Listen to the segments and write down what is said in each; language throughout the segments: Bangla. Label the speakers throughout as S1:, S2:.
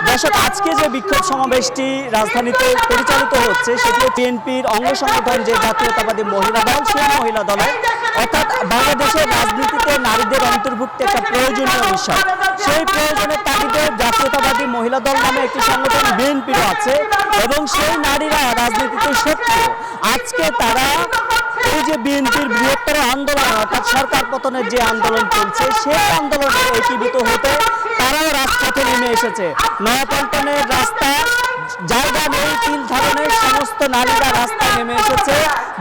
S1: দর্শক, আজকে যে বিক্ষোভ সমাবেশটি রাজধানীতে পরিচালিত হচ্ছে সেটি বিএনপির অঙ্গ সংগঠন যে জাতীয়তাবাদী মহিলা দল, সেই মহিলা দলের, অর্থাৎ বাংলাদেশের রাজনীতিতে নারীদের অন্তর্ভুক্ত একটা প্রয়োজনীয় বিষয়। সেই প্রয়োজনের তাগিদে জাতীয়তাবাদী মহিলা দল নামে একটি সংগঠন বিএনপিরও আছে এবং সেই নারীরা রাজনীতিতে সক্রিয়। আজকে তারা এই যে বিএনপির বৃহত্তর আন্দোলন, অর্থাৎ সরকার পতনের যে আন্দোলন চলছে, সেই আন্দোলনে একীভূত হতে তারাও রাজপথে নেমে এসেছে। নয়াপল্টনের রাস্তা জায়গা নেই, তিল ধারণের সমস্ত নারীরা রাস্তায় নেমে এসেছে।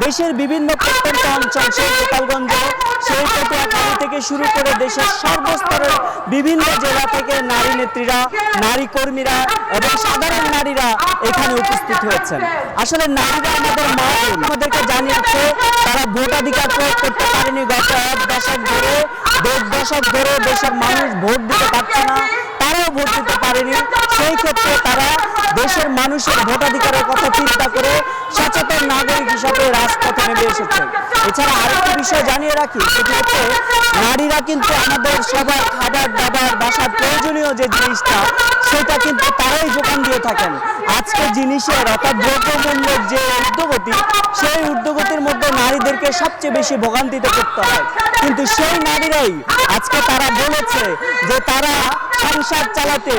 S1: দেশের বিভিন্ন প্রত্যন্ত অঞ্চল, সেই গোপালগঞ্জ, সেই পটুয়াখালী থেকে শুরু করে দেশের সর্বস্তরের বিভিন্ন জেলা থেকে নারী নেত্রীরা, নারী কর্মীরা এবং সাধারণ নারীরা এখানে উপস্থিত হয়েছেন। আসলে নারীরা আমাদের মা, আমাদেরকে জানিয়েছে তারা ভোটাধিকার প্রয়োগ করতে পারেনি। গত এক দশক ধরে, 1.5 দশক ধরে দেশের মানুষ ভোট দিতে পারছে না, তারাও ভোট দিতে পারেনি। সেই ক্ষেত্রে তারা দেশের মানুষের ভোটাধিকারের কথা চিন্তা করে সচেতন নাগরিক হিসাবে রাজপথে নেমে এসেছে। এছাড়া আরেকটি বিষয় জানিয়ে রাখি, সেটি হচ্ছে নারীরা কিন্তু আমাদের সবার খাবার দাবার, বাসার প্রয়োজনীয় যে জিনিসটা, সেটা কিন্তু তারাই যোগান দিয়ে থাকেন। আজকে জিনিসের, অর্থাৎ দ্রব্যমূল্যের যে ঊর্ধ্বগতি, সেই ঊর্ধ্বগতির মধ্যে নারীদেরকে সবচেয়ে বেশি ভোগান্তিতে করতে হয়। কিন্তু সেই নারীরাই আজকে তারা বলেছে যে তারা সংসার চালাতে,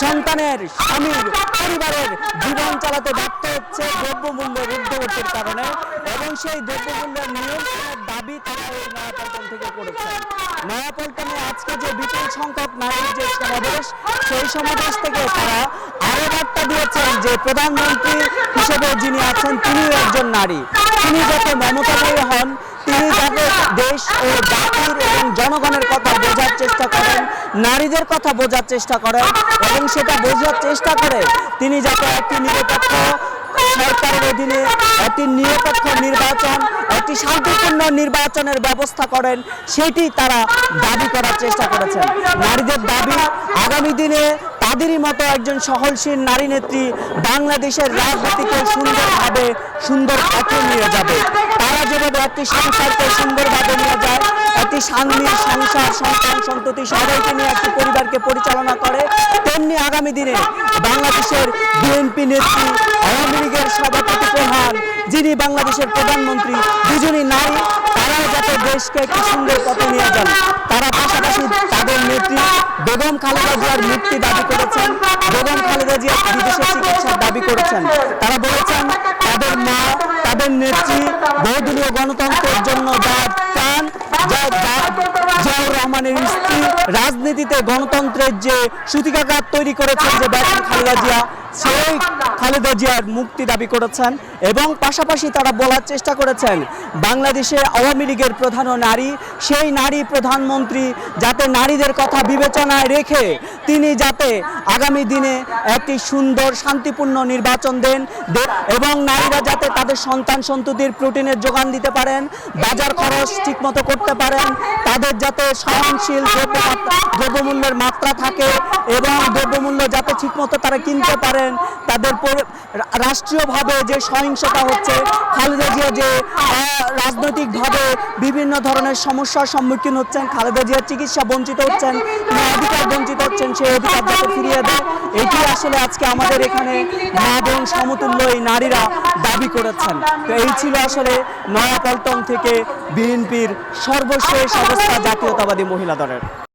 S1: সন্তানের, স্বামীর, পরিবারের জীবন চালাতে ব্যর্থ হচ্ছে দ্রব্যমূল্যের ঊর্ধ্বগতির কারণে, এবং সেই দ্রব্যমূল্যের নিয়ন্ত্রণের দাবি তারা এই নয়াপল্টন থেকে করেছেন। নয়াপল্টনে আজকে যে বিপুল সংখ্যক নারীর যে সমাবেশ, সেই সমাবেশ থেকে তারা আরো বার্তা দিয়েছেন যে প্রধানমন্ত্রী হিসেবে যিনি আছেন তিনিও একজন নারী। তিনি যত মমতাময়ী হন, তিনি যাতে দেশ ও জাতির এবং জনগণের কথা বোঝার চেষ্টা করেন, নারীদের কথা বোঝার চেষ্টা করেন, এবং সেটা বোঝার চেষ্টা করে তিনি যাতে একটি নিরপেক্ষ সরকারের অধীনে একটি নিরপেক্ষ নির্বাচন, একটি শান্তিপূর্ণ নির্বাচনের ব্যবস্থা করেন, সেটি তারা দাবি করার চেষ্টা করেছেন। নারীদের দাবি, আগামী দিনে তাদেরই মতো একজন সহনশীল নারী নেত্রী বাংলাদেশের রাজনীতিকে সুন্দর পথে নিয়ে যাবে। তারা যেভাবে একটি সংসারকে সুন্দরভাবে নিয়ে যায়, একটি শান্তির সংসার, সন্তান সন্ততি সবাইকে নিয়ে একটি পরিবারকে পরিচালনা করে, তেমনি আগামী দিনে বাংলাদেশের বিএনপি নেত্রী, আওয়ামী লীগের সভাপতি প্রধান, যিনি বাংলাদেশের প্রধানমন্ত্রী, দুজনই নারী, তারাও যাতে দেশকে একটি সুন্দর পথে নিয়ে যান। তারা পাশাপাশি তাদের নেত্রী বেগম খালেদা জিয়ার মুক্তি দাবি করেছেন, বেগম খালেদা জিয়া বিদেশে চিকিৎসার দাবি করেছেন। তারা বলেছেন তাদের মা, তাদের নেত্রী বহুদলীয় গণতন্ত্রের জন্য যা চান, জিয়াউর রহমানের স্ত্রী রাজনীতিতে গণতন্ত্রের যে সূতিকাঘাত তৈরি করেছেন যে বেগম খালেদা জিয়া, সেই খালেদা জিয়ার মুক্তি দাবি করেছেন। এবং পাশাপাশি তারা বলার চেষ্টা করেছেন বাংলাদেশে আওয়ামী লীগের প্রধান নারী, সেই নারী প্রধানমন্ত্রী যাতে নারীদের কথা বিবেচনায় রেখে তিনি যাতে আগামী দিনে একটি সুন্দর শান্তিপূর্ণ নির্বাচন দেন, এবং নারীরা যাতে তাদের সন্তান সন্ততির প্রোটিনের যোগান দিতে পারেন, বাজার খরচ ঠিকমতো করতে পারেন, তাদের যাতে সহনশীল দ্রব্যমূল্যের মাত্রা থাকে এবং দ্রব্যমূল্য যাতে ঠিকমতো তারা কিনতে পারেন। তাদের রাষ্ট্রীয়ভাবে যে সহিংসতা হচ্ছে, খালেদা জিয়া যে রাজনৈতিকভাবে বিভিন্ন ধরনের সমস্যার সম্মুখীন হচ্ছেন, খালেদা জিয়ার চিকিৎসা বঞ্চিত হচ্ছেন, অধিকার বঞ্চিত হচ্ছেন, সেই অধিকার যাতে ফিরিয়ে দেয়, এটি আসলে আজকে আমাদের এখানে মা বোন সমতুল্য এই নারীরা দাবি করেছেন। তো এই ছিল আসলে নয়াপল্টন থেকে বিএনপির সর্বশেষ অবস্থা জাতীয়তাবাদী মহিলা দলের।